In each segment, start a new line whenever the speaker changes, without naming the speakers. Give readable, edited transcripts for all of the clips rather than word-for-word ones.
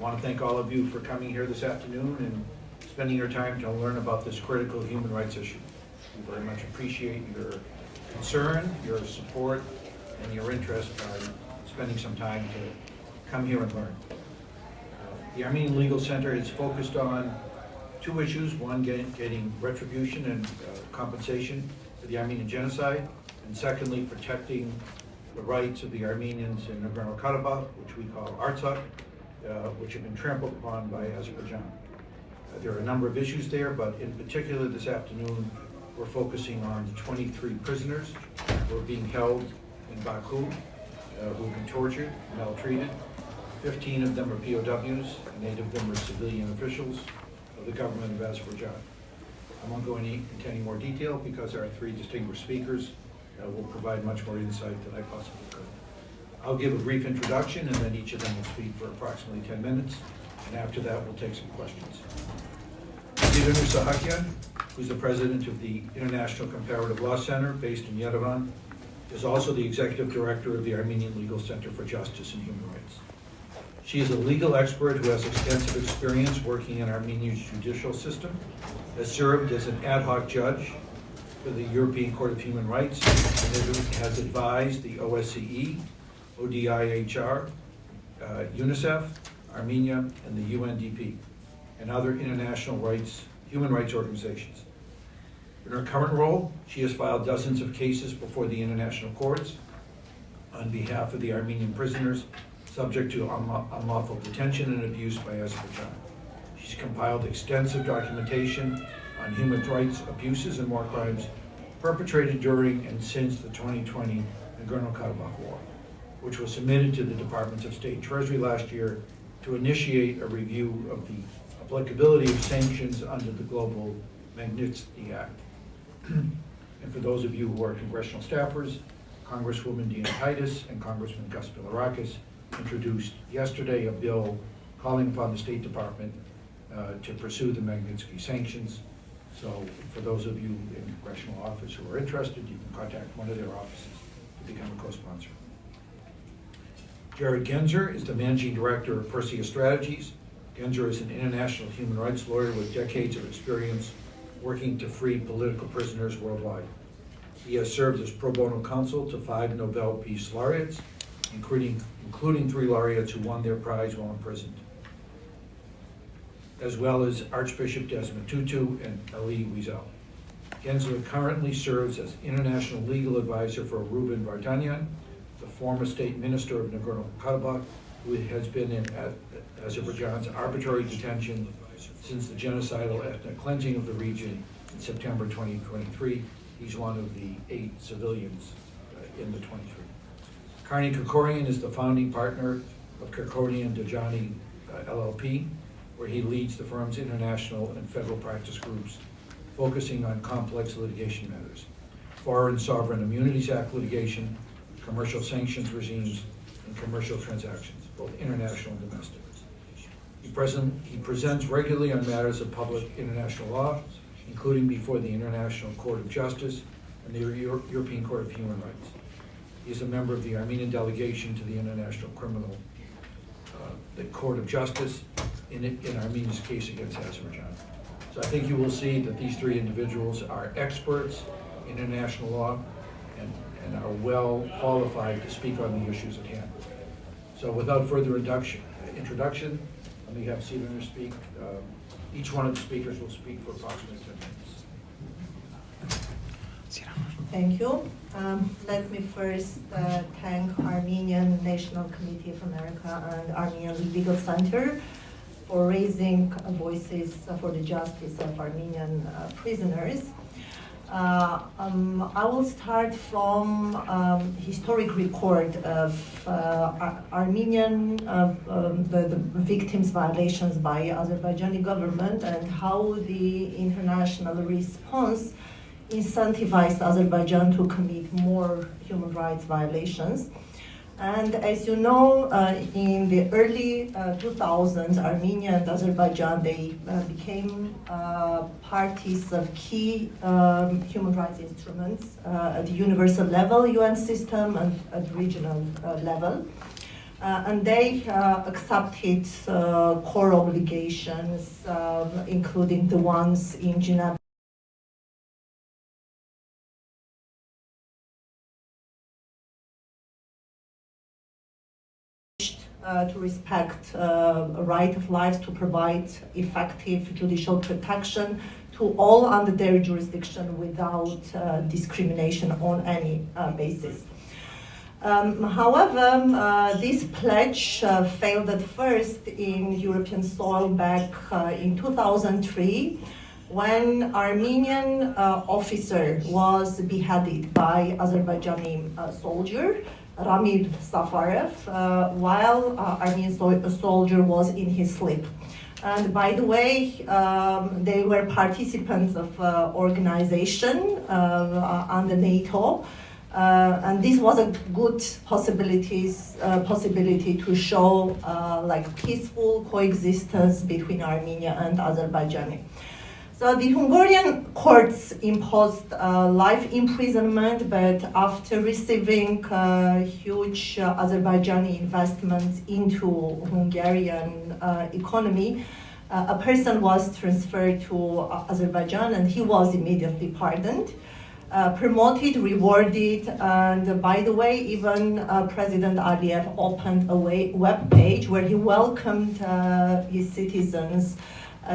want to thank all of you for coming here this afternoon and spending your time to learn about this critical human rights issue. We very much appreciate your concern, your support, and your interest by spending some time to come here and learn. The Armenian Legal Center is focused on two issues: one, getting retribution and compensation for the Armenian genocide, and secondly, protecting the rights of the Armenians in Nagorno-Karabakh, which we call Artsakh, which have been trampled upon by Azerbaijan. There are a number of issues there, but in particular this afternoon, we're focusing on the 23 prisoners who are being held in Baku, who have been tortured, maltreated. 15 of them are POWs, and 8 of them are civilian officials of the government of Azerbaijan. I won't go into any more detail because our three distinguished speakers will provide much more insight than I possibly could. I'll give a brief introduction, and then each of them will speak for approximately 10 minutes, and after that we'll take some questions. Siranush Sahakyan, who's the president of the International Comparative Law Center based in Yerevan, is also the executive director of the Armenian Legal Center for Justice and Human Rights. She is a legal expert who has extensive experience working in Armenia's judicial system, has served as an ad hoc judge for the European Court of Human Rights, and has advised the OSCE, ODIHR, UNICEF, Armenia, and the UNDP, and other international human rights organizations. In her current role, she has filed dozens of cases before the international courts on behalf of the Armenian prisoners subject to unlawful detention and abuse by Azerbaijan. She's compiled extensive documentation on human rights abuses and war crimes perpetrated during and since the 2020 Nagorno-Karabakh war, which was submitted to the Department of State Treasury last year to initiate a review of the applicability of sanctions under the Global Magnitsky Act. And for those of you who are congressional staffers, Congresswoman Deanna Titus and Congressman Gus Bilirakis introduced yesterday a bill calling upon the State Department to pursue the Magnitsky sanctions. So for those of you in the Congressional office who are interested, you can contact one of their offices to become a co-sponsor. Jared Genser is the managing director of Perseus Strategies. Genser is an international human rights lawyer with decades of experience working to free political prisoners worldwide. He has served as pro bono counsel to 5 Nobel Peace Laureates, including 3 laureates who won their prize while imprisoned, as well as Archbishop Desmond Tutu and Elie Wiesel. Genser currently serves as international legal advisor for Ruben Vardanyan, the former State Minister of Nagorno-Karabakh, who has been in Azerbaijan's arbitrary detention since the genocidal ethnic cleansing of the region in September 2023. He's one of the 8 civilians in the 23. Karni Krikorian is the founding partner of Krikorian Dajani LLP, where he leads the firm's international and federal practice groups focusing on complex litigation matters, Foreign Sovereign Immunities Act litigation, commercial sanctions regimes, and commercial transactions, both international and domestic. He presents regularly on matters of public international law, including before the International Court of Justice and the European Court of Human Rights. He is a member of the Armenian delegation to the International Criminal the Court of Justice in Armenia's case against Azerbaijan. So I think you will see that these 3 individuals are experts in international law and are well qualified to speak on the issues at hand. So without further introduction, let me have Siranush speak. Each one of the speakers will speak for approximately 10 minutes.
Thank you. Let me first thank Armenian National Committee of America and Armenian Legal Center for raising voices for the justice of Armenian prisoners. I will start from historic record of Armenian the victims' violations by Azerbaijani government and how the international response incentivized Azerbaijan to commit more human rights violations. And as you know, in the early 2000s, Armenia and Azerbaijan, they became parties of key human rights instruments at the universal level, UN system, and at regional level. and they accepted core obligations, including the ones in Geneva. To respect a right of life, to provide effective judicial protection to all under their jurisdiction without discrimination on any basis. However, this pledge failed at first in European soil back in 2003 when Armenian officer was beheaded by Azerbaijani soldier Ramil Safarev, while Armenian soldier was in his sleep. And by the way, they were participants of organization under NATO, and this was a good possibility to show like peaceful coexistence between Armenia and Azerbaijan. So the Hungarian courts imposed life imprisonment, but after receiving huge Azerbaijani investments into Hungarian economy, a person was transferred to Azerbaijan and he was immediately pardoned, promoted, rewarded, and by the way, even President Aliyev opened a web page where he welcomed his citizens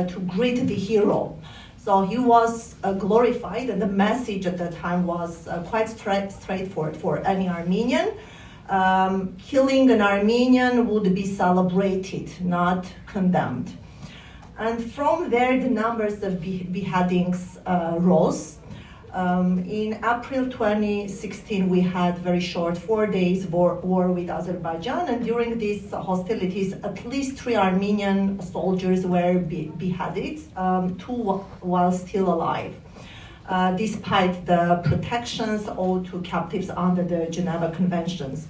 to greet the hero. So he was glorified, and the message at that time was quite straightforward for any Armenian. Killing an Armenian would be celebrated, not condemned. And from there, the numbers of beheadings rose. In April 2016, we had very short 4 days war with Azerbaijan, and during these hostilities, at least 3 Armenian soldiers were beheaded, 2 while still alive, despite the protections owed to captives under the Geneva Conventions.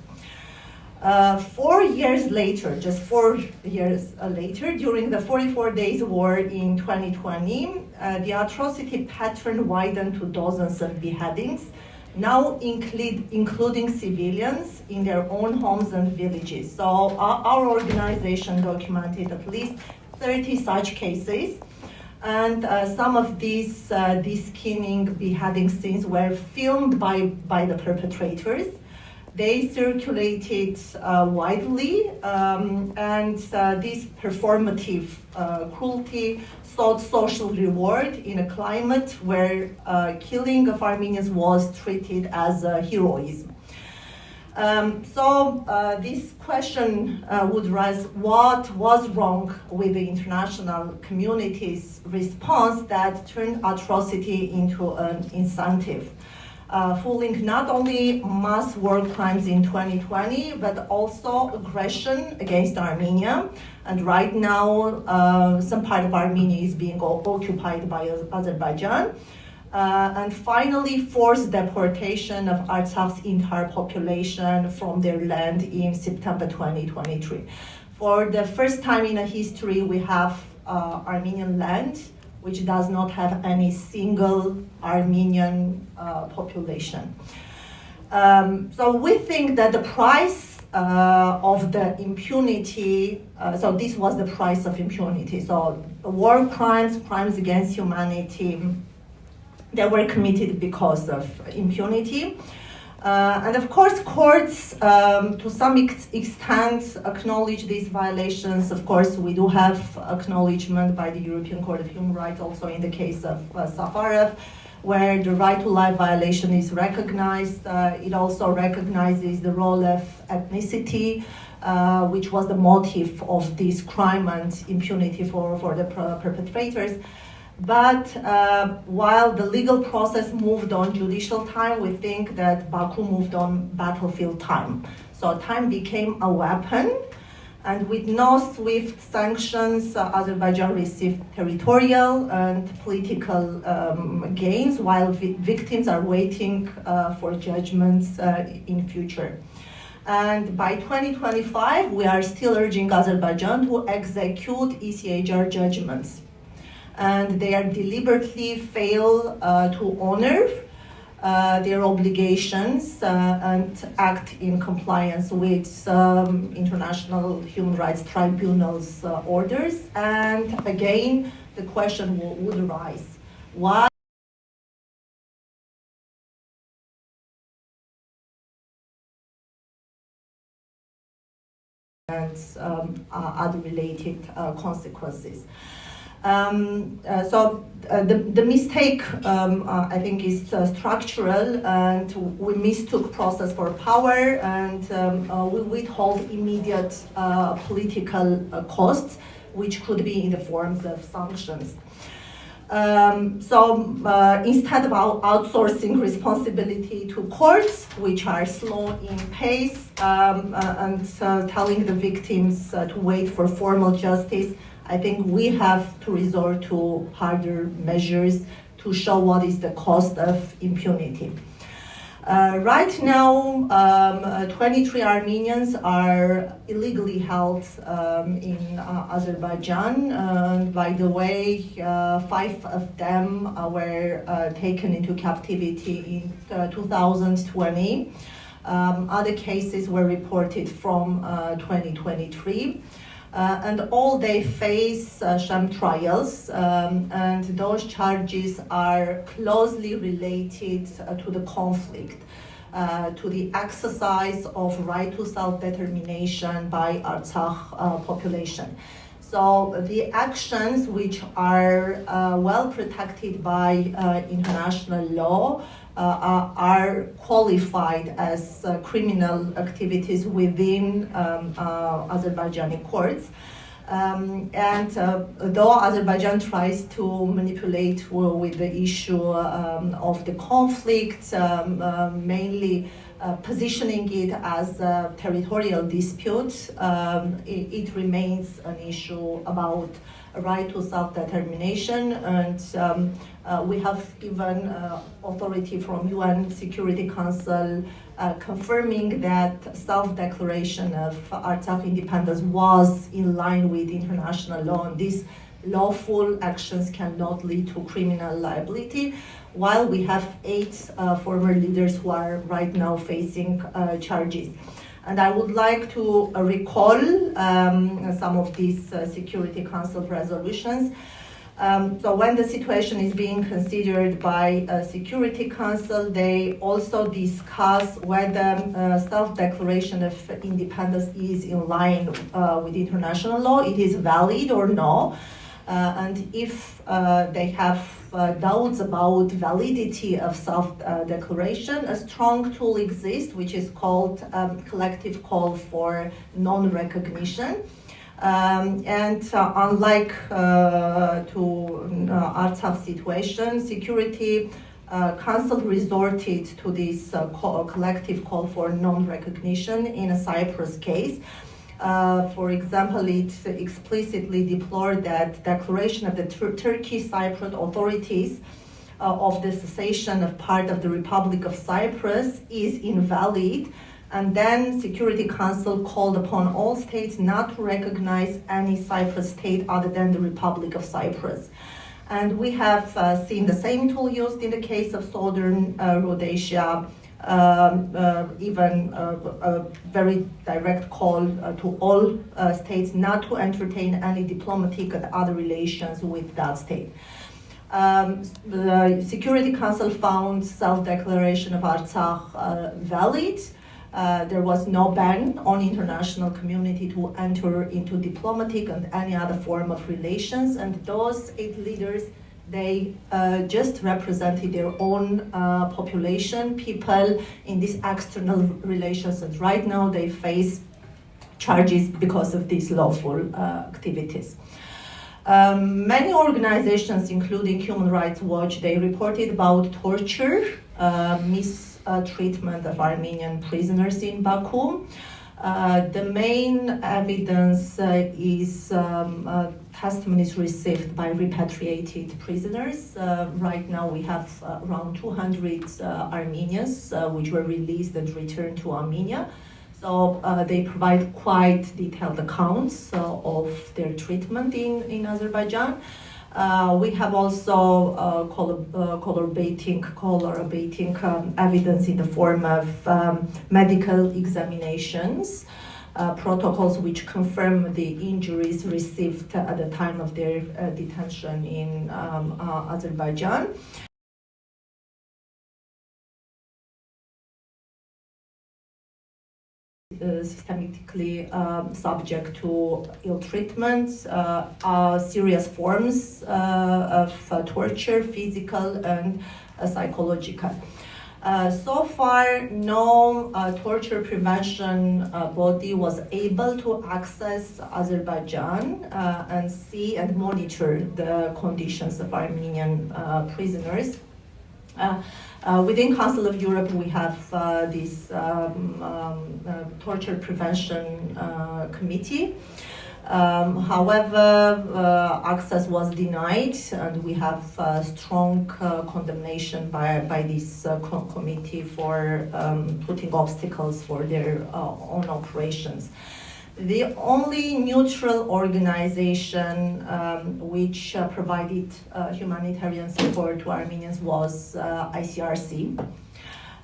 4 years later, just 4 years later, during the 44 days war in 2020, the atrocity pattern widened to dozens of beheadings, now including civilians in their own homes and villages. So our organization documented at least 30 such cases, and some of these skinning beheading scenes were filmed by the perpetrators. They circulated widely, and this performative cruelty sought social reward in a climate where killing of Armenians was treated as heroism. So this question would rise: what was wrong with the international community's response that turned atrocity into an incentive? Fooling not only mass war crimes in 2020, but also aggression against Armenia. And right now, some part of Armenia is being occupied by Azerbaijan. And finally, forced deportation of Artsak's entire population from their land in September 2023. For the first time in history, we have Armenian land which does not have any single Armenian population. So we think that the price of the impunity, so this was the price of impunity. So war crimes, crimes against humanity, they were committed because of impunity. And of course, courts, to some extent, acknowledge these violations. Of course, we do have acknowledgement by the European Court of Human Rights, also in the case of Safarev, where the right to life violation is recognized. It also recognizes the role of ethnicity, which was the motive of this crime and impunity for the perpetrators. But while the legal process moved on judicial time, we think that Baku moved on battlefield time. So time became a weapon, and with no swift sanctions, Azerbaijan received territorial and political gains, while victims are waiting for judgments in future. And by 2025, we are still urging Azerbaijan to execute ALCJHR judgments. And they are deliberately fail to honor their obligations and act in compliance with international human rights tribunals' orders. And again, the question would arise: why and other related consequences? The mistake, I think, is structural, and we mistook process for power, and we withhold immediate political costs, which could be in the forms of sanctions. Instead of outsourcing responsibility to courts, which are slow in pace, and telling the victims to wait for formal justice, I think we have to resort to harder measures to show what is the cost of impunity. Right now, 23 Armenians are illegally held in Azerbaijan. By the way, 5 of them were taken into captivity in 2020. Other cases were reported from 2023. And all they face sham trials, and those charges are closely related to the conflict, to the exercise of right to self-determination by Artsakh population. So the actions, which are well protected by international law, are qualified as criminal activities within Azerbaijani courts. Though Azerbaijan tries to manipulate with the issue of the conflict, mainly positioning it as a territorial dispute, it remains an issue about right to self-determination, and we have given authority from UN Security Council confirming that self-declaration of Artsakh independence was in line with international law, and these lawful actions cannot lead to criminal liability, while we have 8 former leaders who are right now facing charges. And I would like to recall some of these Security Council resolutions. So when the situation is being considered by Security Council, they also discuss whether self-declaration of independence is in line with international law, it is valid or no. And if they have doubts about validity of self-declaration, a strong tool exists, which is called collective call for non-recognition. Unlike to Artsakh situation, Security Council resorted to this collective call for non-recognition in a Cyprus case. For example, it explicitly deplored that declaration of the Turkish Cypriot authorities of the cessation of part of the Republic of Cyprus is invalid, and then Security Council called upon all states not to recognize any Cyprus state other than the Republic of Cyprus. And we have seen the same tool used in the case of Southern Rhodesia, even a very direct call to all states not to entertain any diplomatic and other relations with that state. The Security Council found self-declaration of Artsakh valid. There was no ban on international community to enter into diplomatic and any other form of relations, and those 8 leaders, they just represented their own population, people in these external relations, and right now they face charges because of these lawful activities. Many organizations, including Human Rights Watch, they reported about torture, mistreatment of Armenian prisoners in Baku. The main evidence is testimonies received by repatriated prisoners. Right now we have around 200 Armenians which were released and returned to Armenia. So they provide quite detailed accounts of their treatment in Azerbaijan. We have also corroborating evidence in the form of medical examinations, protocols which confirm the injuries received at the time of their detention in Azerbaijan. Systematically subject to ill treatment, serious forms of torture, physical and psychological. So far, no torture prevention body was able to access Azerbaijan and see and monitor the conditions of Armenian prisoners. Within Council of Europe, we have this torture prevention committee. However, access was denied, and we have strong condemnation by this committee for putting obstacles for their own operations. The only neutral organization which provided humanitarian support to Armenians was ICRC.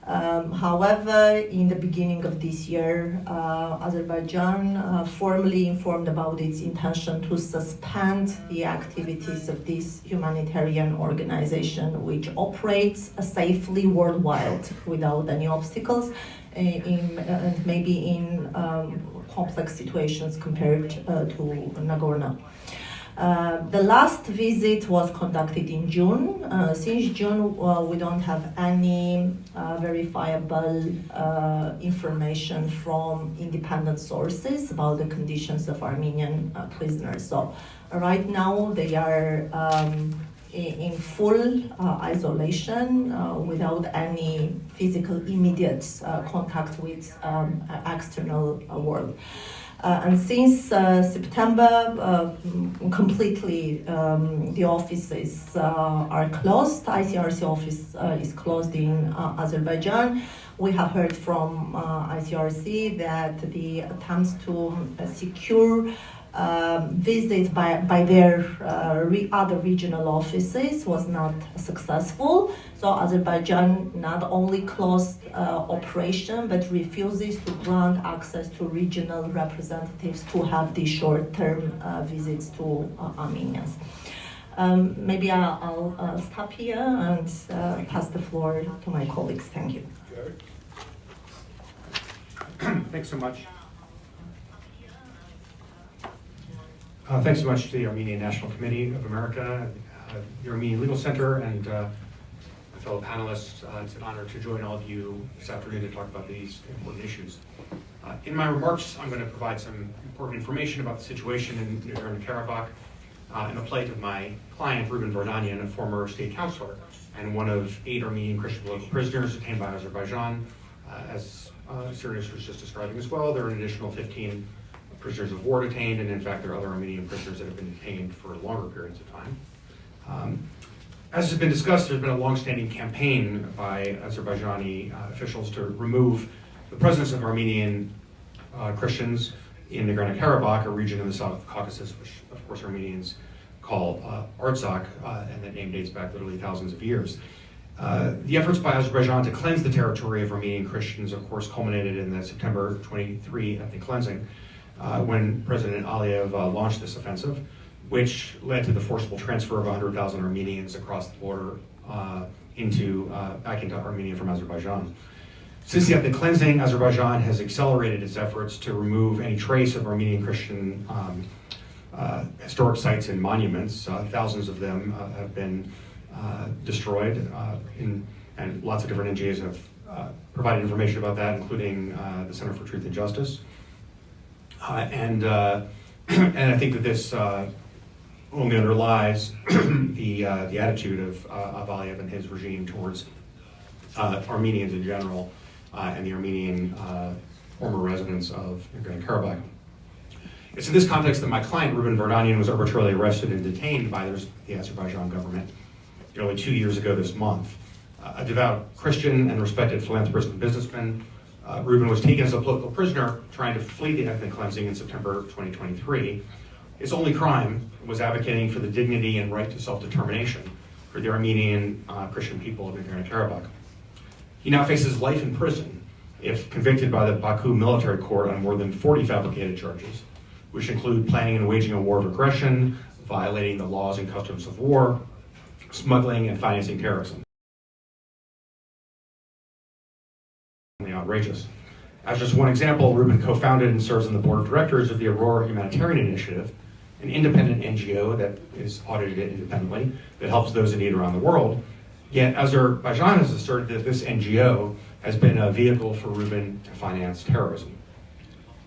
However, in the beginning of this year, Azerbaijan formally informed about its intention to suspend the activities of this humanitarian organization, which operates safely worldwide without any obstacles, and maybe in complex situations compared to Nagorno. The last visit was conducted in June. Since June, we don't have any verifiable information from independent sources about the conditions of Armenian prisoners. So right now they are in full isolation without any physical immediate contact with external world. And since September, completely the offices are closed. ICRC office is closed in Azerbaijan. We have heard from ICRC that the attempts to secure visits by their other regional offices was not successful. So Azerbaijan not only closed operation, but refuses to grant access to regional representatives to have these short-term visits to Armenians. Maybe I'll stop here and pass the floor to my colleagues. Thank you.
Thanks so much. Thanks so much to the Armenian National Committee of America, the Armenian Legal Center, and my fellow panelists. It's an honor to join all of you this afternoon to talk about these important issues. In my remarks, I'm going to provide some important information about the situation in Nagorno-Karabakh and the plight of my client, Ruben Vardanyan, a former state councilor and one of 8 Armenian Christian political prisoners detained by Azerbaijan. As Siranush was just describing as well, there are an additional 15 prisoners of war detained, and in fact there are other Armenian prisoners that have been detained for longer periods of time. As has been discussed, there's been a long-standing campaign by Azerbaijani officials to remove the presence of Armenian Christians in Nagorno-Karabakh, a region in the South Caucasus, which of course Armenians call Artsakh, and that name dates back literally thousands of years. The efforts by Azerbaijan to cleanse the territory of Armenian Christians, of course, culminated in the September 23 ethnic cleansing, when President Aliyev launched this offensive, which led to the forcible transfer of 100,000 Armenians across the border back into Armenia from Azerbaijan. Since the ethnic cleansing, Azerbaijan has accelerated its efforts to remove any trace of Armenian Christian historic sites and monuments. Thousands of them have been destroyed, and lots of different NGOs have provided information about that, including the Center for Truth and Justice. And I think that this only underlies the attitude of Aliyev and his regime towards Armenians in general and the Armenian former residents of Nagorno-Karabakh. It's in this context that my client, Ruben Vardanyan, was arbitrarily arrested and detained by the Azerbaijan government nearly 2 years ago this month. A devout Christian and respected philanthropist and businessman, Ruben was taken as a political prisoner trying to flee the ethnic cleansing in September 2023. His only crime was advocating for the dignity and right to self-determination for the Armenian Christian people of Nagorno-Karabakh. He now faces life in prison if convicted by the Baku military court on more than 40 fabricated charges, which include planning and waging a war of aggression, violating the laws and customs of war, smuggling, and financing terrorism. Outrageous. As just one example, Ruben co-founded and serves on the board of directors of the Aurora Humanitarian Initiative, an independent NGO that is audited independently, that helps those in need around the world. Yet Azerbaijan has asserted that this NGO has been a vehicle for Ruben to finance terrorism.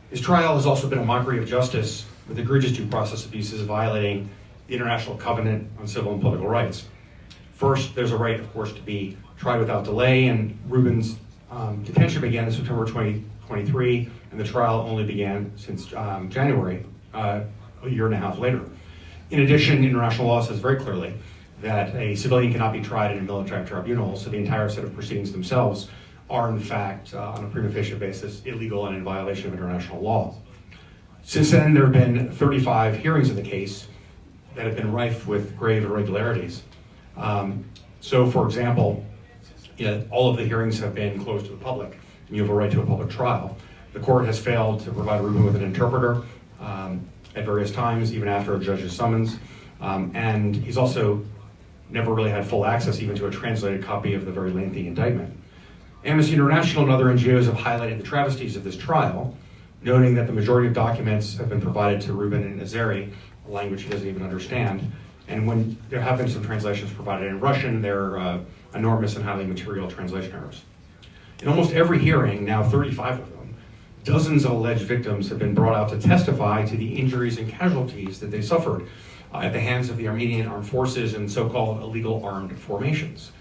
His trial has also been a mockery of justice, with egregious due process abuses violating the International Covenant on Civil and Political Rights. First, there's a right, of course, to be tried without delay, and Ruben's detention began in September 2023, and the trial only began since January, a year and a half later. In addition, international law says very clearly that a civilian cannot be tried in a military tribunal, so the entire set of proceedings themselves are in fact, on a prima facie basis, illegal and in violation of international law. Since then, there have been 35 hearings in the case that have been rife with grave irregularities. So, for example, all of the hearings have been closed to the public, and you have a right to a public trial. The court has failed to provide Ruben with an interpreter at various times, even after a judge's summons, and he's also never really had full access even to a translated copy of the very lengthy indictment. Amnesty International and other NGOs have highlighted the travesties of this trial, noting that the majority of documents have been provided to Ruben in Azeri, a language he doesn't even understand, and when there have been some translations provided in Russian, they're enormous and highly material translation errors. In almost every hearing, now 35 of them, dozens of alleged victims have been brought out to testify to the injuries and casualties that they suffered at the hands of the Armenian armed forces and so-called illegal armed formations.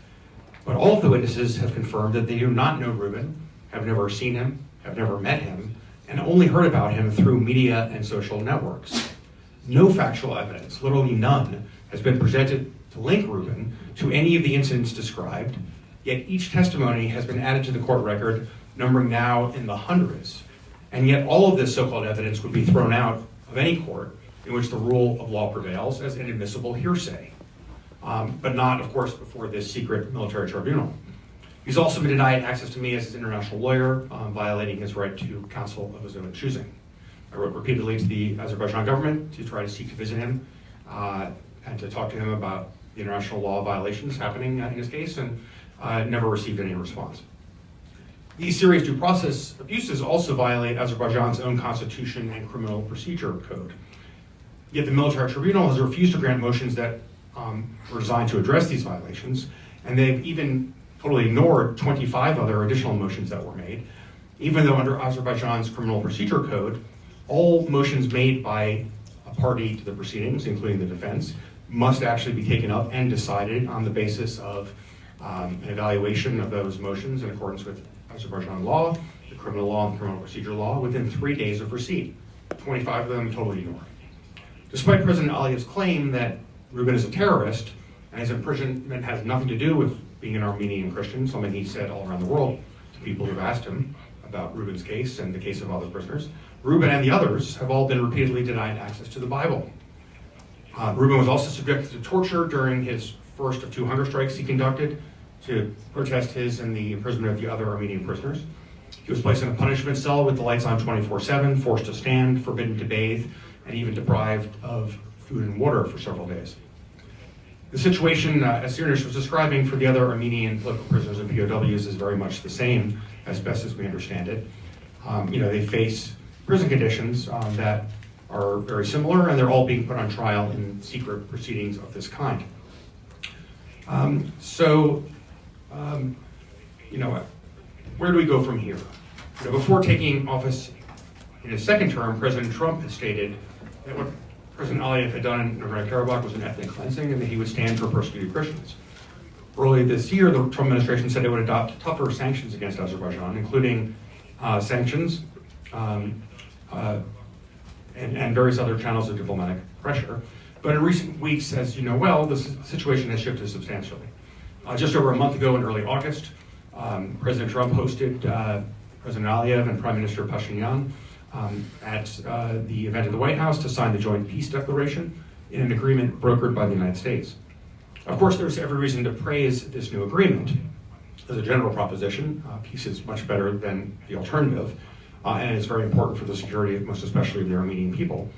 But all of the witnesses have confirmed that they do not know Ruben, have never seen him, have never met him, and only heard about him through media and social networks. No factual evidence, literally none, has been presented to link Ruben to any of the incidents described, yet each testimony has been added to the court record, numbering now in the hundreds. And yet all of this so-called evidence would be thrown out of any court in which the rule of law prevails as inadmissible hearsay. But not, of course, before this secret military tribunal. He's also been denied access to me as his international lawyer, violating his right to counsel of his own choosing. I wrote repeatedly to the Azerbaijan government to try to seek to visit him and to talk to him about the international law violations happening in his case, and never received any response. These serious due process abuses also violate Azerbaijan's own constitution and criminal procedure code. Yet the military tribunal has refused to grant motions that were designed to address these violations, and they've even totally ignored 25 other additional motions that were made, even though under Azerbaijan's criminal procedure code, all motions made by a party to the proceedings, including the defense, must actually be taken up and decided on the basis of an evaluation of those motions in accordance with Azerbaijan law, the criminal law, and the criminal procedure law within 3 days of receipt. 25 of them totally ignored. Despite President Aliyev's claim that Ruben is a terrorist and his imprisonment has nothing to do with being an Armenian Christian, something he said all around the world to people who've asked him about Ruben's case and the case of other prisoners, Ruben and the others have all been repeatedly denied access to the Bible. Ruben was also subjected to torture during his first of 2 hunger strikes he conducted to protest his and the imprisonment of the other Armenian prisoners. He was placed in a punishment cell with the lights on 24/7, forced to stand, forbidden to bathe, and even deprived of food and water for several days. The situation, as Siranush was describing, for the other Armenian political prisoners and POWs is very much the same, as best as we understand it. They face prison conditions that are very similar, and they're all being put on trial in secret proceedings of this kind. Where do we go from here? Before taking office in his second term, President Trump had stated that what President Aliyev had done in Nagorno-Karabakh was an ethnic cleansing and that he would stand for persecuted Christians. Early this year, the Trump administration said it would adopt tougher sanctions against Azerbaijan, including sanctions and various other channels of diplomatic pressure. But in recent weeks, as you know well, the situation has shifted substantially. Just over a month ago in early August, President Trump hosted President Aliyev and Prime Minister Pashinyan at the event at the White House to sign the joint peace declaration in an agreement brokered by the United States. Of course, there's every reason to praise this new agreement. As a general proposition, peace is much better than the alternative, and it's very important for the security, most especially of the Armenian people.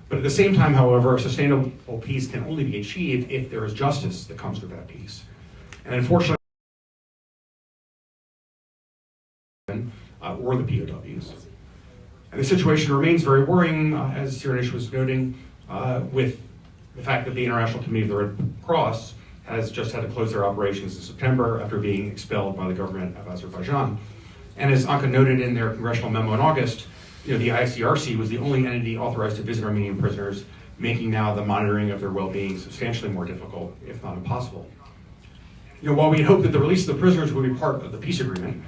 But at the same time, however, a sustainable peace can only be achieved if there is justice that comes with that peace. And unfortunately, or the POWs. And the situation remains very worrying, as Siranush was noting, with the fact that the International Committee of the Red Cross has just had to close their operations in September after being expelled by the government of Azerbaijan. And as ANCA noted in their congressional memo in August, the ICRC was the only entity authorized to visit Armenian prisoners, making now the monitoring of their well-being substantially more difficult, if not impossible. While we had hoped that the release of the prisoners would be part of the peace agreement,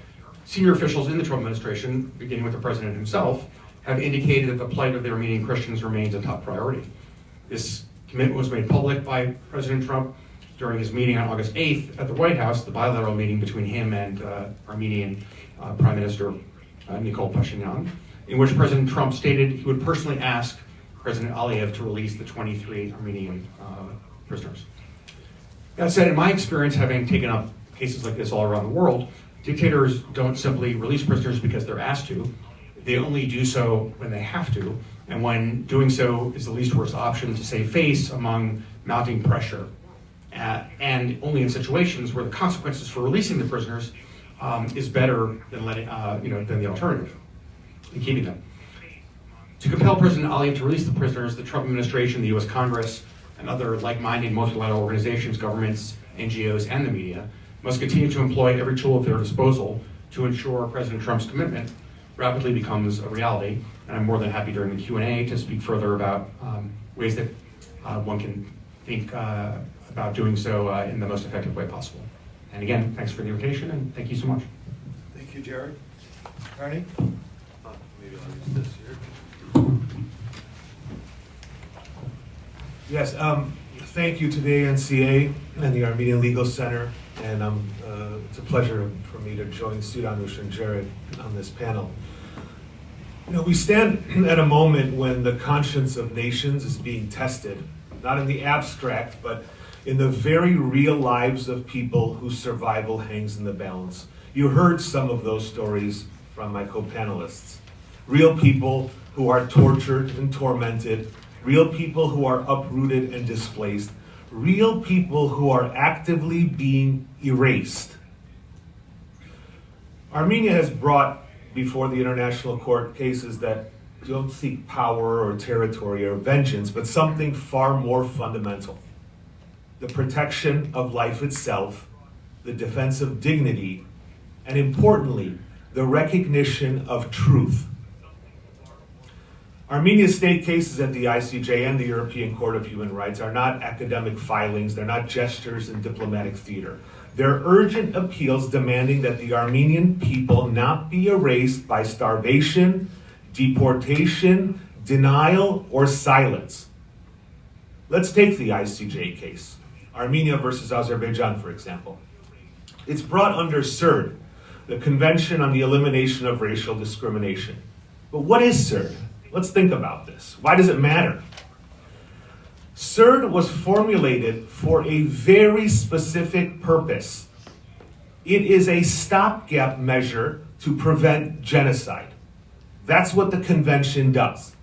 senior officials in the Trump administration, beginning with the president himself, have indicated that the plight of the Armenian Christians remains a top priority. This commitment was made public by President Trump during his meeting on August 8th at the White House, the bilateral meeting between him and Armenian Prime Minister Nikol Pashinyan, in which President Trump stated he would personally ask President Aliyev to release the 23 Armenian prisoners. That said, in my experience, having taken up cases like this all around the world, dictators don't simply release prisoners because they're asked to. They only do so when they have to, and when doing so is the least worst option to save face among mounting pressure, and only in situations where the consequences for releasing the prisoners is better than than the alternative, in keeping them. To compel President Aliyev to release the prisoners, the Trump administration, the U.S. Congress, and other like-minded multilateral organizations, governments, NGOs, and the media must continue to employ every tool at their disposal to ensure President Trump's commitment rapidly becomes a reality. And I'm more than happy during the Q&A to speak further about ways that one can think about doing so in the most effective way possible. And again, thanks for the invitation, and thank you so much.
Thank you, Jared. Ernie? Maybe I'll use this here. Yes, thank you to the ANCA and the Armenian Legal Center, and it's a pleasure for me to join Siranush and Jared on this panel. We stand at a moment when the conscience of nations is being tested, not in the abstract, but in the very real lives of people whose survival hangs in the balance. You heard some of those stories from my co-panelists. Real people who are tortured and tormented, real people who are uprooted and displaced, real people who are actively being erased. Armenia has brought before the International Court cases that don't seek power or territory or vengeance, but something far more fundamental: the protection of life itself, the defense of dignity, and importantly, the recognition of truth. Armenia's state cases at the ICJ and the European Court of Human Rights are not academic filings, they're not gestures in diplomatic theater. They're urgent appeals demanding that the Armenian people not be erased by starvation, deportation, denial, or silence. Let's take the ICJ case, Armenia versus Azerbaijan, for example. It's brought under CERD, the Convention on the Elimination of Racial Discrimination. But what is CERD? Let's think about this. Why does it matter? CERD was formulated for a very specific purpose. It is a stopgap measure to prevent genocide. That's what the convention does.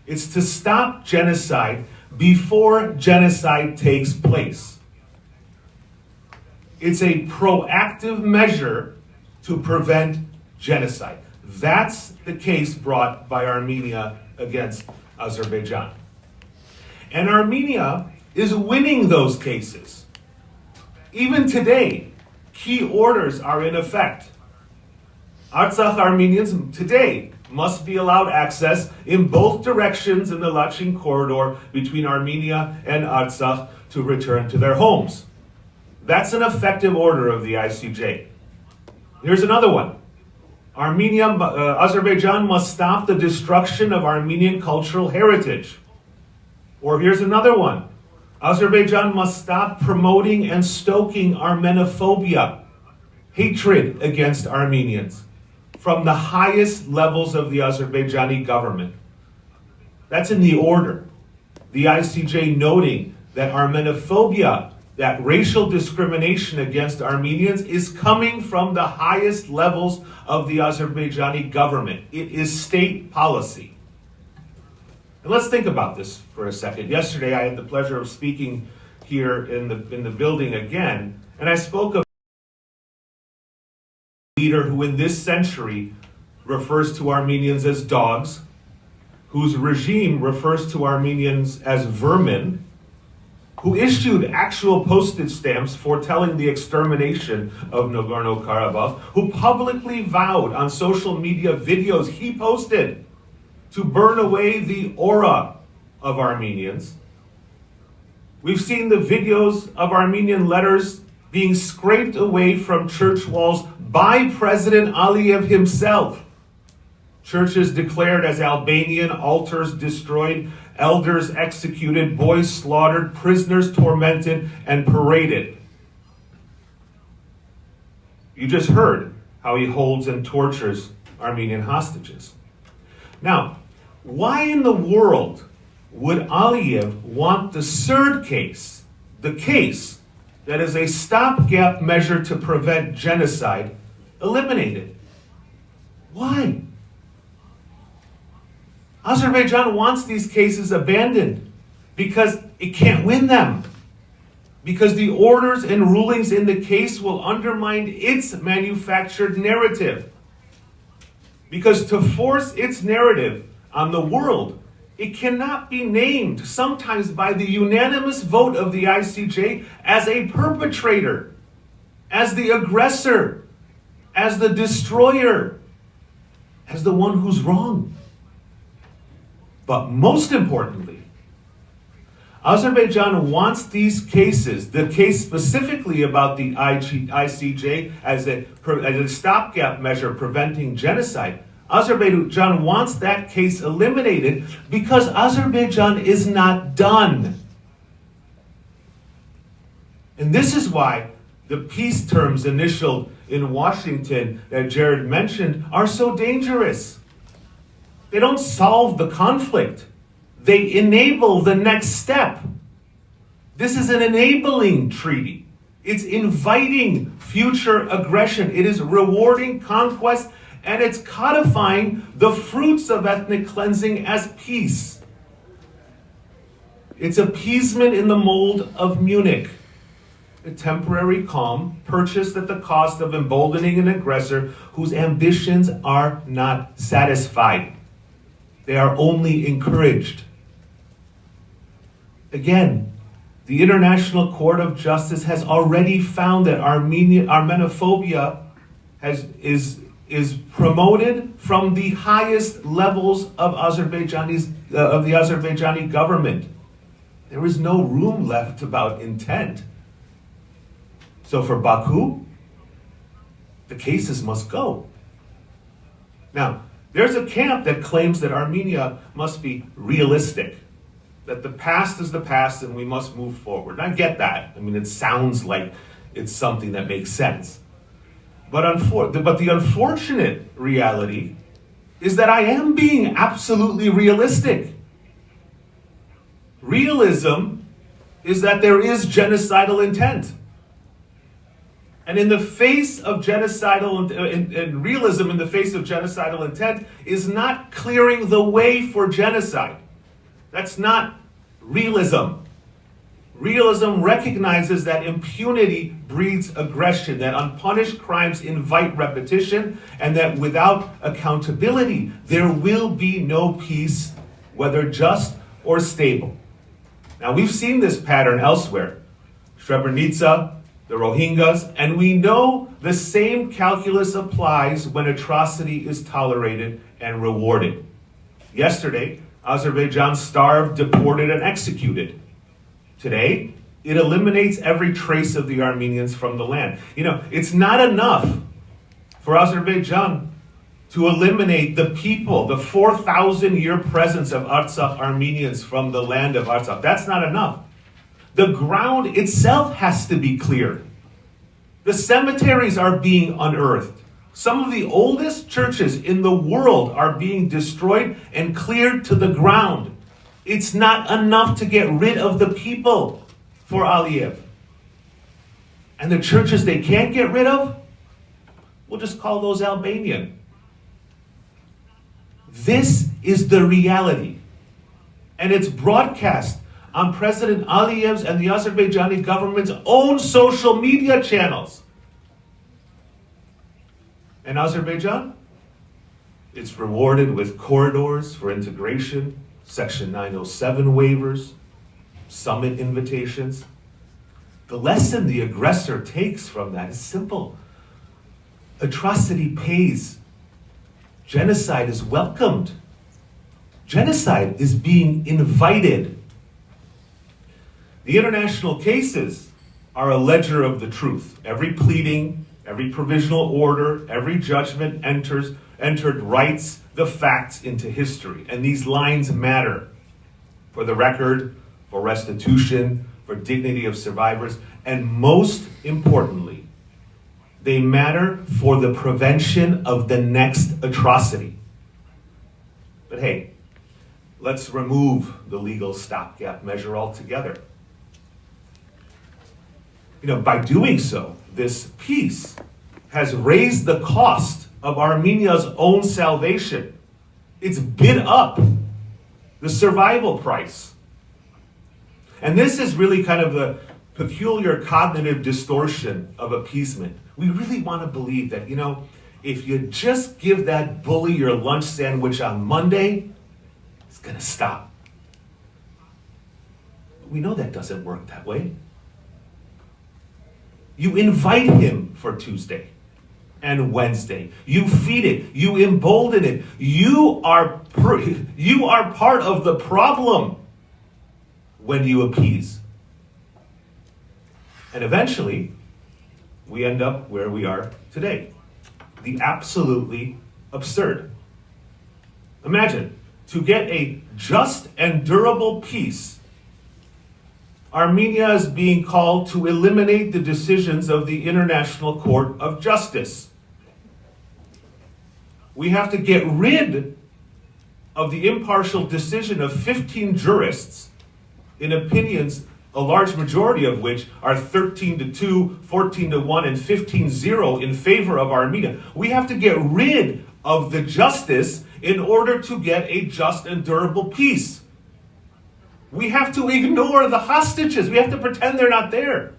It's to stop genocide before genocide takes place. It's a proactive measure to prevent genocide. That's the case brought by Armenia against Azerbaijan. And Armenia is winning those cases. Even today, key orders are in effect. Artsakh Armenians today must be allowed access in both directions in the Lachin corridor between Armenia and Artsakh to return to their homes. That's an effective order of the ICJ. Here's another one. Azerbaijan must stop the destruction of Armenian cultural heritage. Or here's another one. Azerbaijan must stop promoting and stoking Armenophobia, hatred against Armenians, from the highest levels of the Azerbaijani government. That's in the order. The ICJ noting that Armenophobia, that racial discrimination against Armenians, is coming from the highest levels of the Azerbaijani government. It is state policy. And let's think about this for a second. Yesterday, I had the pleasure of speaking here in the building again, and I spoke of a leader who in this century refers to Armenians as dogs, whose regime refers to Armenians as vermin, who issued actual postage stamps foretelling the extermination of Nagorno-Karabakh, who publicly vowed on social media videos he posted to burn away the aura of Armenians. We've seen the videos of Armenian letters being scraped away from church walls by President Aliyev himself. Churches declared as Albanian, altars destroyed, elders executed, boys slaughtered, prisoners tormented and paraded. You just heard how he holds and tortures Armenian hostages. Now, why in the world would Aliyev want the third case, the case that is a stopgap measure to prevent genocide, eliminated? Why? Azerbaijan wants these cases abandoned because it can't win them. Because the orders and rulings in the case will undermine its manufactured narrative. Because to force its narrative on the world, it cannot be named, sometimes by the unanimous vote of the ICJ, as a perpetrator, as the aggressor, as the destroyer, as the one who's wrong. But most importantly, Azerbaijan wants these cases, the case specifically about the ICJ as a stopgap measure preventing genocide, Azerbaijan wants that case eliminated because Azerbaijan is not done. And this is why the peace terms initialed in Washington that Jared mentioned are so dangerous. They don't solve the conflict. They enable the next step. This is an enabling treaty. It's inviting future aggression. It is rewarding conquest, and it's codifying the fruits of ethnic cleansing as peace. It's appeasement in the mold of Munich, a temporary calm purchased at the cost of emboldening an aggressor whose ambitions are not satisfied. They are only encouraged. Again, the International Court of Justice has already found that Armenophobia is promoted from the highest levels of the Azerbaijani government. There is no room left about intent. So for Baku, the cases must go. Now, there's a camp that claims that Armenia must be realistic, that the past is the past and we must move forward. And I get that. I mean, it sounds like it's something that makes sense. But the unfortunate reality is that I am being absolutely realistic. Realism is that there is genocidal intent. And in the face of genocidal, and realism in the face of genocidal intent is not clearing the way for genocide. That's not realism. Realism recognizes that impunity breeds aggression, that unpunished crimes invite repetition, and that without accountability, there will be no peace, whether just or stable. Now, we've seen this pattern elsewhere. Srebrenica, the Rohingyas, and we know the same calculus applies when atrocity is tolerated and rewarded. Yesterday, Azerbaijan starved, deported, and executed. Today, it eliminates every trace of the Armenians from the land. You know, it's not enough for Azerbaijan to eliminate the people, the 4,000-year presence of Artsakh Armenians from the land of Artsakh. That's not enough. The ground itself has to be cleared. The cemeteries are being unearthed. Some of the oldest churches in the world are being destroyed and cleared to the ground. It's not enough to get rid of the people for Aliyev. And the churches they can't get rid of, we'll just call those Albanian. This is the reality. And it's broadcast on President Aliyev's and the Azerbaijani government's own social media channels. And Azerbaijan, it's rewarded with corridors for integration, Section 907 waivers, summit invitations. The lesson the aggressor takes from that is simple. Atrocity pays. Genocide is welcomed. Genocide is being invited. The international cases are a ledger of the truth. Every pleading, every provisional order, every judgment entered writes the facts into history. And these lines matter for the record, for restitution, for dignity of survivors, and most importantly, they matter for the prevention of the next atrocity. But hey, let's remove the legal stopgap measure altogether. By doing so, this peace has raised the cost of Armenia's own salvation. It's bid up the survival price. And this is really kind of the peculiar cognitive distortion of appeasement. We really want to believe that, if you just give that bully your lunch sandwich on Monday, it's going to stop. We know that doesn't work that way. You invite him for Tuesday and Wednesday. You feed it. You embolden it. You are part of the problem when you appease. And eventually, we end up where we are today. The absolutely absurd. Imagine, to get a just and durable peace, Armenia is being called to eliminate the decisions of the International Court of Justice. We have to get rid of the impartial decision of 15 jurists in opinions, a large majority of which are 13-2, 14-1, and 15-0 in favor of Armenia. We have to get rid of the justice in order to get a just and durable peace. We have to ignore the hostages. We have to pretend they're not there.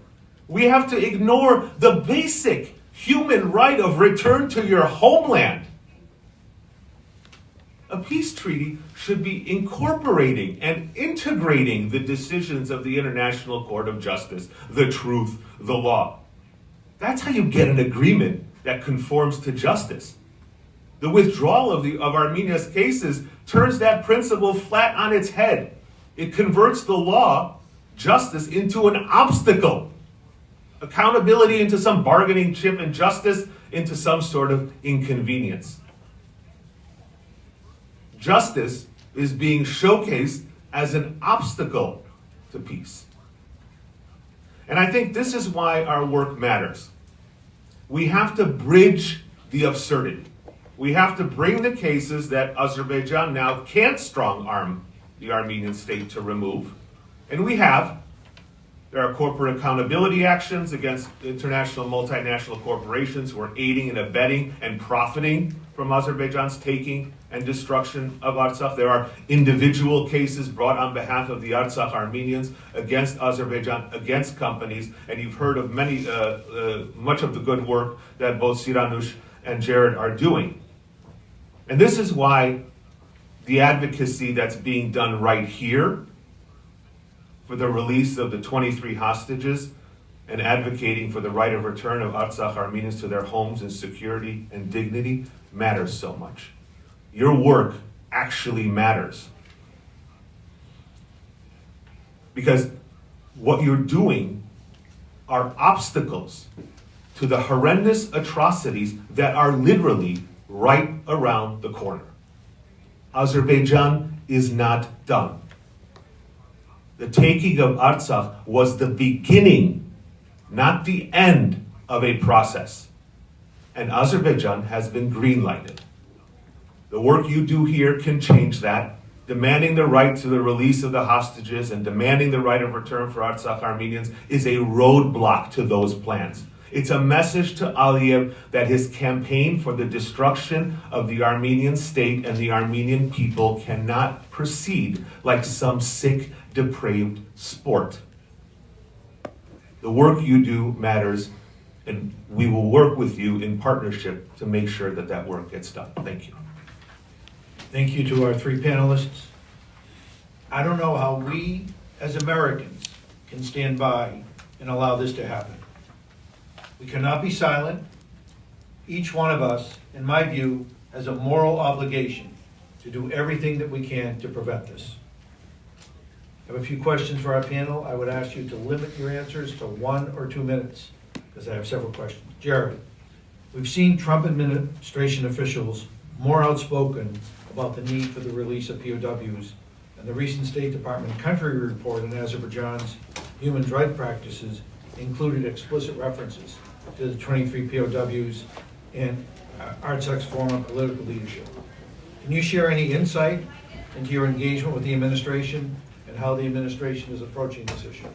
We have to ignore the basic human right of return to your homeland. A peace treaty should be incorporating and integrating the decisions of the International Court of Justice, the truth, the law. That's how you get an agreement that conforms to justice. The withdrawal of Armenia's cases turns that principle flat on its head. It converts the law, justice, into an obstacle. Accountability into some bargaining chip, and justice into some sort of inconvenience. Justice is being showcased as an obstacle to peace. And I think this is why our work matters. We have to bridge the absurdity. We have to bring the cases that Azerbaijan now can't strong-arm the Armenian state to remove. And we have. There are corporate accountability actions against international multinational corporations who are aiding and abetting and profiting from Azerbaijan's taking and destruction of Artsakh. There are individual cases brought on behalf of the Artsakh Armenians against Azerbaijan, against companies, and you've heard of much of the good work that both Siranush and Jared are doing. And this is why the advocacy that's being done right here for the release of the 23 hostages and advocating for the right of return of Artsakh Armenians to their homes in security and dignity matters so much. Your work actually matters. Because what you're doing are obstacles to the horrendous atrocities that are literally right around the corner. Azerbaijan is not done. The taking of Artsakh was the beginning, not the end, of a process. And Azerbaijan has been green-lighted. The work you do here can change that, demanding the right to the release of the hostages and demanding the right of return for Artsakh Armenians is a roadblock to those plans. It's a message to Aliyev that his campaign for the destruction of the Armenian state and the Armenian people cannot proceed like some sick, depraved sport. The work you do matters, and we will work with you in partnership to make sure that that work gets done. Thank you.
Thank you to our three panelists. I don't know how we, as Americans, can stand by and allow this to happen. We cannot be silent. Each one of us, in my view, has a moral obligation to do everything that we can to prevent this. I have a few questions for our panel. I would ask you to limit your answers to 1 or 2 minutes, because I have several questions. Jared, we've seen Trump administration officials more outspoken about the need for the release of POWs, and the recent State Department country report on Azerbaijan's human rights practices included explicit references to the 23 POWs and Artsakh's former political leadership. Can you share any insight into your engagement with the administration and how the administration is approaching this issue?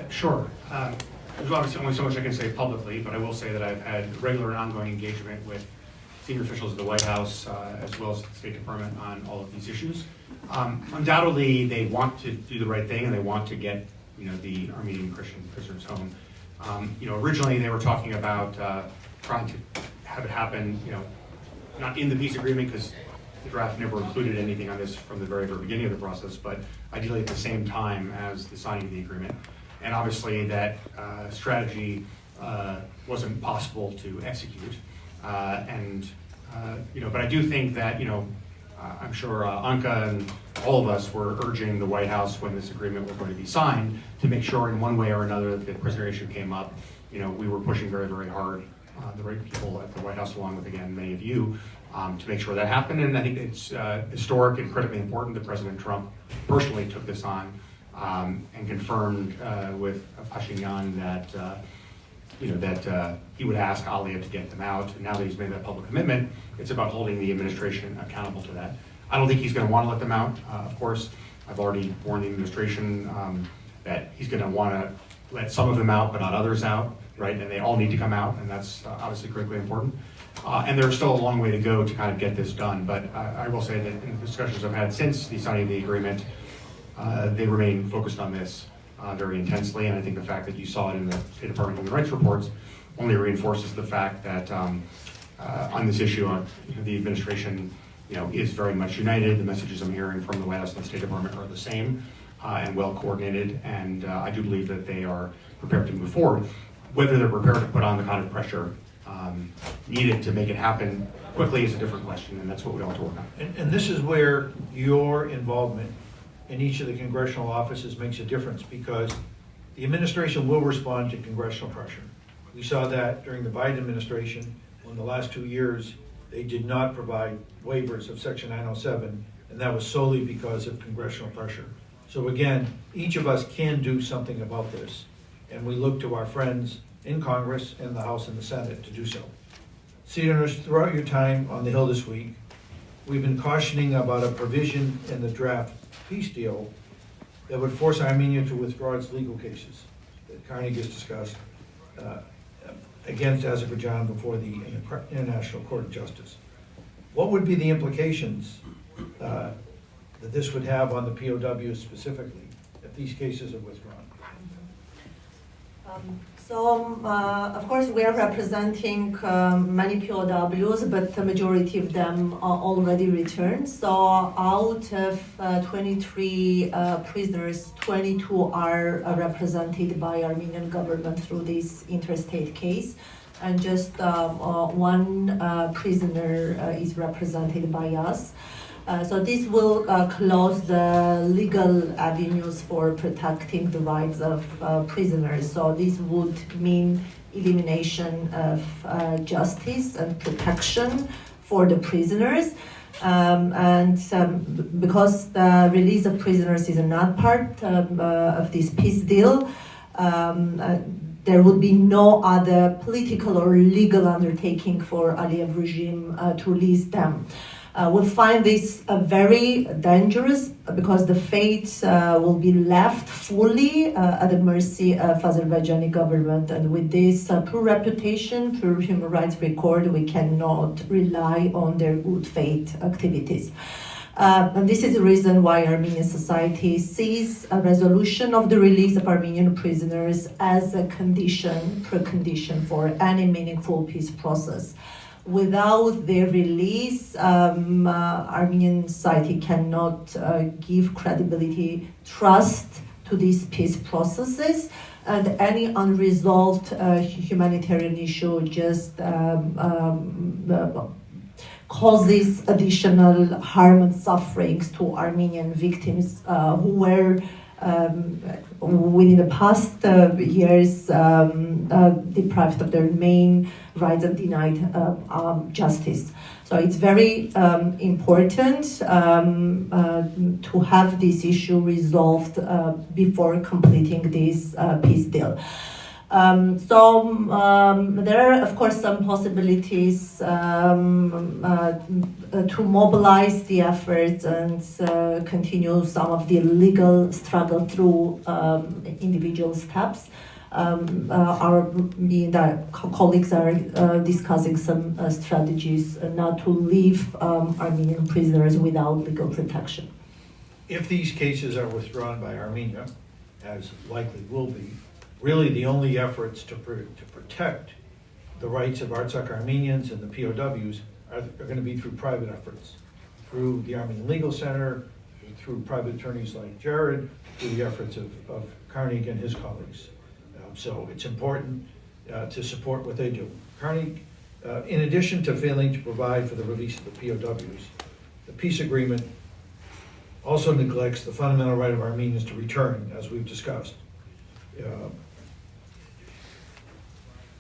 Sure. There's obviously only so much I can say publicly, but I will say that I've had regular and ongoing engagement with senior officials at the White House, as well as the State Department on all of these issues. Undoubtedly, they want to do the right thing and they want to get, the Armenian Christian prisoners home. Originally they were talking about trying to have it happen, not in the peace agreement, because the draft never included anything on this from the very, very beginning of the process, but ideally at the same time as the signing of the agreement. And obviously that strategy wasn't possible to execute. But I do think that, I'm sure ANCA and all of us were urging the White House when this agreement was going to be signed to make sure in one way or another that the prisoner issue came up. We were pushing very, very hard, the right people at the White House, along with, again, many of you, to make sure that happened. And I think it's historic and critically important that President Trump personally took this on and confirmed with Hachikian that he would ask Aliyev to get them out. And now that he's made that public commitment, it's about holding the administration accountable to that. I don't think he's going to want to let them out, of course. I've already warned the administration that he's going to want to let some of them out, but not others out, right? And they all need to come out, and that's obviously critically important. And there's still a long way to go to kind of get this done. But I will say that in the discussions I've had since the signing of the agreement, they remain focused on this very intensely. And I think the fact that you saw it in the State Department Human Rights reports only reinforces the fact that on this issue, the administration is very much united. The messages I'm hearing from the White House and the State Department are the same and well coordinated. And I do believe that they are prepared to move forward. Whether they're prepared to put on the kind of pressure needed to make it happen quickly is a different question, and that's what we all have to work on.
And this is where your involvement in each of the congressional offices makes a difference, because the administration will respond to congressional pressure. We saw that during the Biden administration, when the last 2 years they did not provide waivers of Section 907, and that was solely because of congressional pressure. So again, each of us can do something about this, and we look to our friends in Congress and the House and the Senate to do so. Siranush, throughout your time on the Hill this week, we've been cautioning about a provision in the draft peace deal that would force Armenia to withdraw its legal cases that Carnegie has discussed against Azerbaijan before the International Court of Justice. What would be the implications that this would have on the POWs specifically if these cases are withdrawn?
Of course, we are representing many POWs, but the majority of them are already returned. So out of 23 prisoners, 22 are represented by Armenian government through this interstate case. And just one prisoner is represented by us. So this will close the legal avenues for protecting the rights of prisoners. So this would mean elimination of justice and protection for the prisoners. Because the release of prisoners is not part of this peace deal, there would be no other political or legal undertaking for Aliyev regime to release them. We find this very dangerous because the fate will be left fully at the mercy of Azerbaijani government. And with this poor reputation, poor human rights record, we cannot rely on their good faith activities. And this is the reason why Armenian society sees a resolution of the release of Armenian prisoners as a precondition for any meaningful peace process. Without their release, Armenian society cannot give credibility, trust to these peace processes, and any unresolved humanitarian issue just causes additional harm and sufferings to Armenian victims who were within the past years deprived of their main rights and denied justice. So it's very important to have this issue resolved before completing this peace deal. There are, of course, some possibilities to mobilize the efforts and continue some of the legal struggle through individual steps. Our colleagues are discussing some strategies not to leave Armenian prisoners without legal protection.
If these cases are withdrawn by Armenia, as likely will be, really the only efforts to protect the rights of Artsakh Armenians and the POWs are going to be through private efforts, through the Armenian Legal Center, through private attorneys like Jared, through the efforts of Karnik and his colleagues. So it's important to support what they do. Karnik, in addition to failing to provide for the release of the POWs, the peace agreement also neglects the fundamental right of Armenians to return, as we've discussed.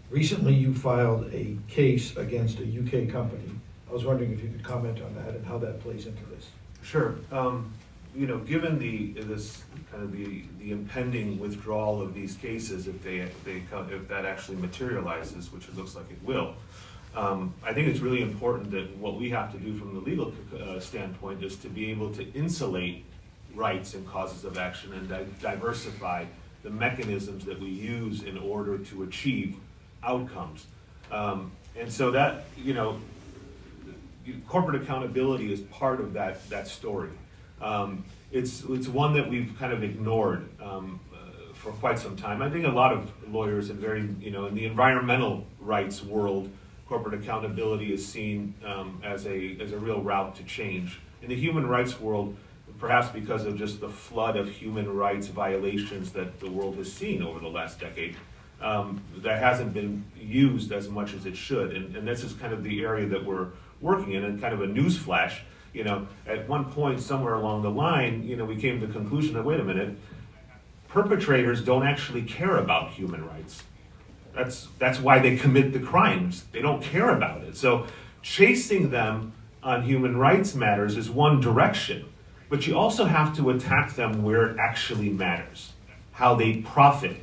Recently, you filed a case against a UK company. I was wondering if you could comment on that and how that plays into this.
Sure. Given the impending withdrawal of these cases, if that actually materializes, which it looks like it will, I think it's really important that what we have to do from the legal standpoint is to be able to insulate rights and causes of action and diversify the mechanisms that we use in order to achieve outcomes. And so that, corporate accountability is part of that story. It's one that we've kind of ignored for quite some time. I think a lot of lawyers in in the environmental rights world, corporate accountability is seen as a real route to change. In the human rights world, perhaps because of just the flood of human rights violations that the world has seen over the last decade, that hasn't been used as much as it should. And this is kind of the area that we're working in, and kind of a news flash. At one point somewhere along the line, we came to the conclusion that, wait a minute, perpetrators don't actually care about human rights. That's why they commit the crimes. They don't care about it. So chasing them on human rights matters is one direction, but you also have to attack them where it actually matters. How they profit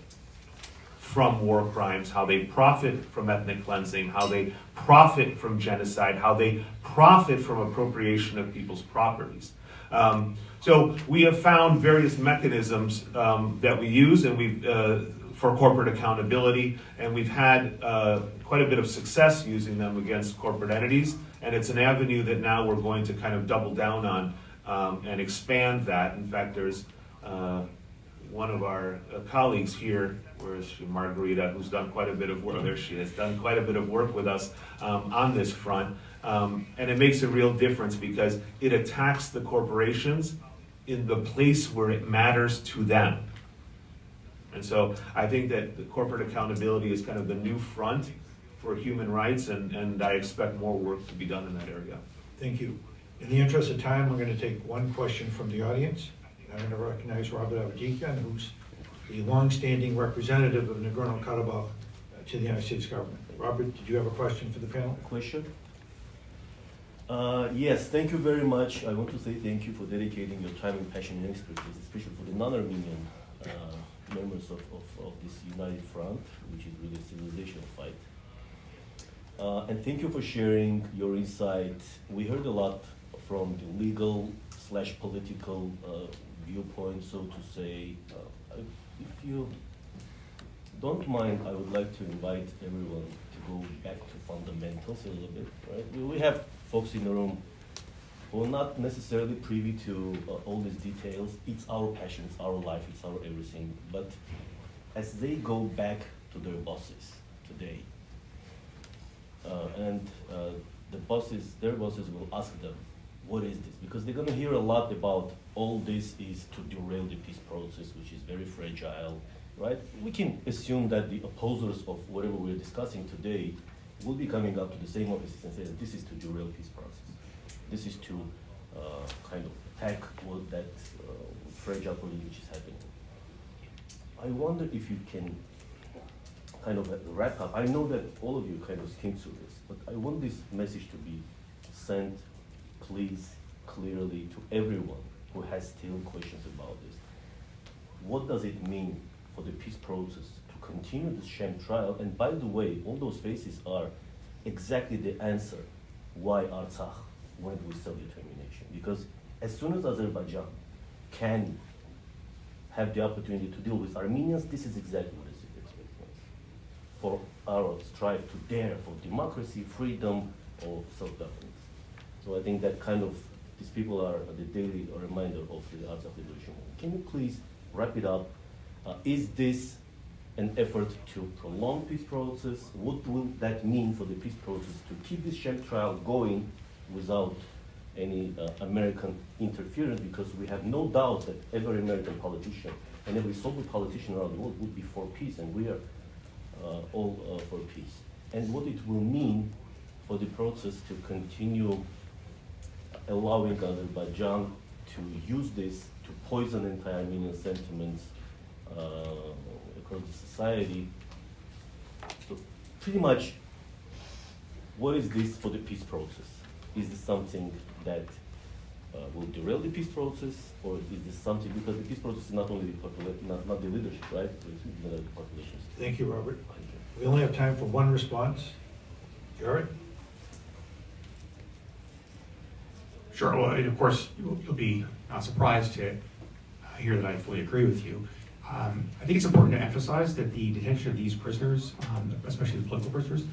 from war crimes, how they profit from ethnic cleansing, how they profit from genocide, how they profit from appropriation of people's properties. So we have found various mechanisms that we use, and for corporate accountability, and we've had quite a bit of success using them against corporate entities, and it's an avenue that now we're going to kind of double down on and expand that. In fact, there's one of our colleagues here, where is she, Margarita, who's done quite a bit of work. There she is, done quite a bit of work with us on this front. And it makes a real difference because it attacks the corporations in the place where it matters to them. And so I think that the corporate accountability is kind of the new front for human rights, and I expect more work to be done in that area.
Thank you. In the interest of time, we're going to take one question from the audience. I'm going to recognize Ruben Vardanyan, who's the longstanding representative of Nagorno-Karabakh to the United States government. Robert, did you have a question for the panel?
Question? Yes, thank you very much. I want to say thank you for dedicating your time and passion and expertise, especially for the non-Armenian members of this United Front, which is really a civilizational fight. And thank you for sharing your insight. We heard a lot from the legal/political viewpoint, so to say. If you don't mind, I would like to invite everyone to go back to fundamentals a little bit, right? We have folks in the room who are not necessarily privy to all these details. It's our passion, it's our life, it's our everything. But as they go back to their bosses today, their bosses will ask them, what is this? Because they're gonna hear a lot about all this is to derail the peace process, which is very fragile, right? We can assume that the opposers of whatever we're discussing today will be coming up to the same offices and say that this is to derail peace process. This is to kind of attack what that fragile policy which is happening. I wonder if you can kind of wrap up. I know that all of you kind of skimmed through this, but I want this message to be sent, please, clearly to everyone who has still questions about this. What does it mean for the peace process to continue this sham trial? And by the way, all those faces are exactly the answer why Artsakh went with self-determination. Because as soon as Azerbaijan can have the opportunity to deal with Armenians, this is exactly what is expected for our strive to dare for democracy, freedom, or self-governance. So I think that kind of, these people are the daily reminder of the Artsakh Liberation Movement. Can you please wrap it up? Is this an effort to prolong peace process? What will that mean for the peace process to keep this sham trial going without any American interference? Because we have no doubt that every American politician and every Soviet politician around the world would be for peace, and we are all for peace. And what it will mean for the process to continue allowing Azerbaijan to use this to poison anti-Armenian sentiments across the society. So pretty much, what is this for the peace process? Is this something that will derail the peace process, or is this something, because the peace process is not only not the leadership, right? It's the populations.
Thank you, Robert. We only have time for one response. Jared?
Sure. Well, of course, you'll be not surprised to hear that I fully agree with you. I think it's important to emphasize that the detention of these prisoners, especially the political prisoners,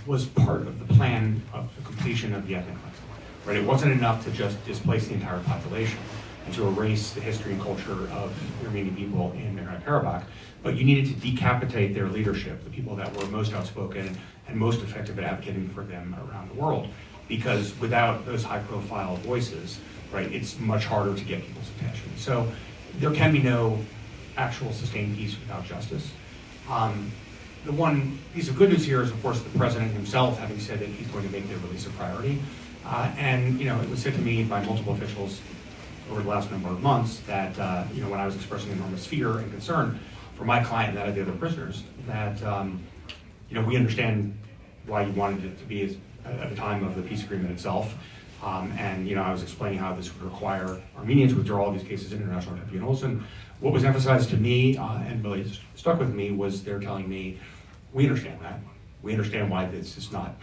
was part of the plan of the completion of the ethnic cleansing. Right? It wasn't enough to just displace the entire population and to erase the history and culture of the Armenian people in Nagorno-Karabakh, but you needed to decapitate their leadership, the people that were most outspoken and most effective at advocating for them around the world. Because without those high-profile voices, right, it's much harder to get people's attention. So there can be no actual sustained peace without justice. The one piece of good news here is, of course, the president himself having said that he's going to make their release a priority. And it was said to me by multiple officials over the last number of months that when I was expressing enormous fear and concern for my client and that of the other prisoners, that we understand why you wanted it to be at the time of the peace agreement itself. And I was explaining how this would require Armenia to withdraw all these cases in international tribunals. And what was emphasized to me and really stuck with me was they're telling me, we understand that. We understand why this is not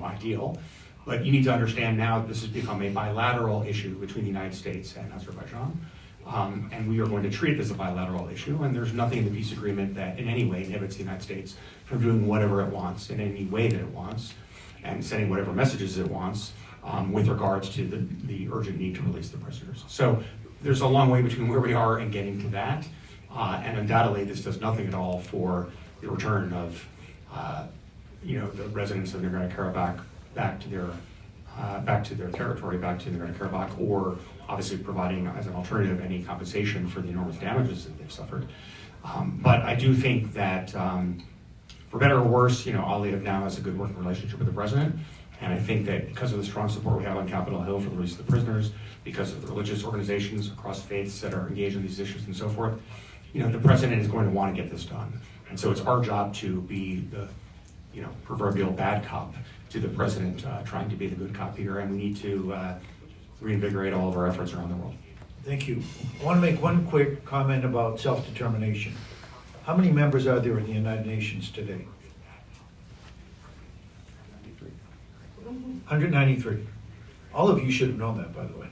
ideal. But you need to understand now that this has become a bilateral issue between the United States and Azerbaijan. And we are going to treat it as a bilateral issue. And there's nothing in the peace agreement that in any way inhibits the United States from doing whatever it wants in any way that it wants and sending whatever messages it wants with regards to the urgent need to release the prisoners. So there's a long way between where we are and getting to that. And undoubtedly, this does nothing at all for the return of the residents of Nagorno-Karabakh back to their territory, back to Nagorno-Karabakh, or obviously providing as an alternative any compensation for the enormous damages that they've suffered. But I do think that, for better or worse, Aliyev now has a good working relationship with the president. And I think that because of the strong support we have on Capitol Hill for the release of the prisoners, because of the religious organizations across faiths that are engaged in these issues and so forth, the president is going to want to get this done. And so it's our job to be the proverbial bad cop to the president trying to be the good cop here, and we need to reinvigorate all of our efforts around the world.
Thank you. I want to make one quick comment about self-determination. How many members are there in the United Nations today? 193. All of you should have known that, by the way.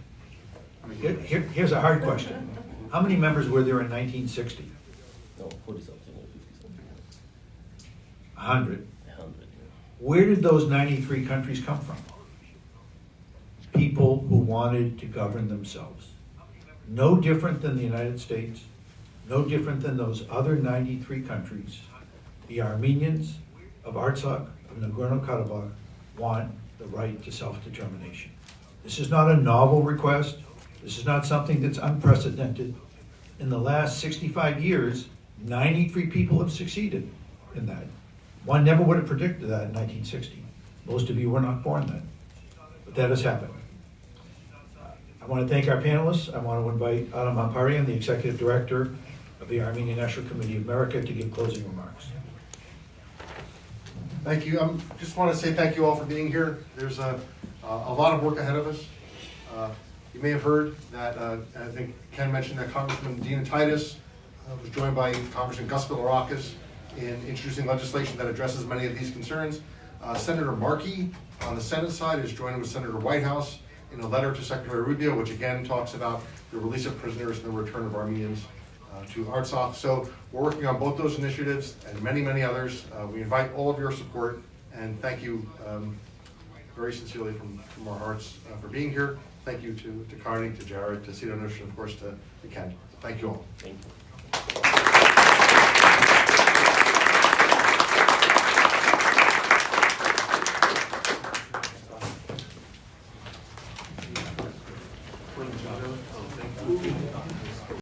Here's a hard question. How many members were there in 1960?
No, 40-something or 50-something.
100.
100, yeah.
Where did those 93 countries come from? People who wanted to govern themselves. No different than the United States, no different than those other 93 countries. The Armenians of Artsakh, of Nagorno-Karabakh, want the right to self-determination. This is not a novel request. This is not something that's unprecedented. In the last 65 years, 93 people have succeeded in that. One never would have predicted that in 1960. Most of you were not born then, but that has happened. I want to thank our panelists. I want to invite Adam Amparian, the Executive Director of the Armenian National Committee of America, to give closing remarks.
Thank you. Just want to say thank you all for being here. There's a lot of work ahead of us. You may have heard that, I think Ken mentioned that Congressman Dina Titus was joined by Congressman Gus Bilirakis in introducing legislation that addresses many of these concerns. Senator Markey on the Senate side is joining with Senator Whitehouse in a letter to Secretary Rubio, which again talks about the release of prisoners and the return of Armenians to Artsakh. So we're working on both those initiatives and many, many others. We invite all of your support and thank you very sincerely from our hearts for being here. Thank you to Carney, to Jared, to Siranush, and of course to Ken. Thank you all.
Thank you.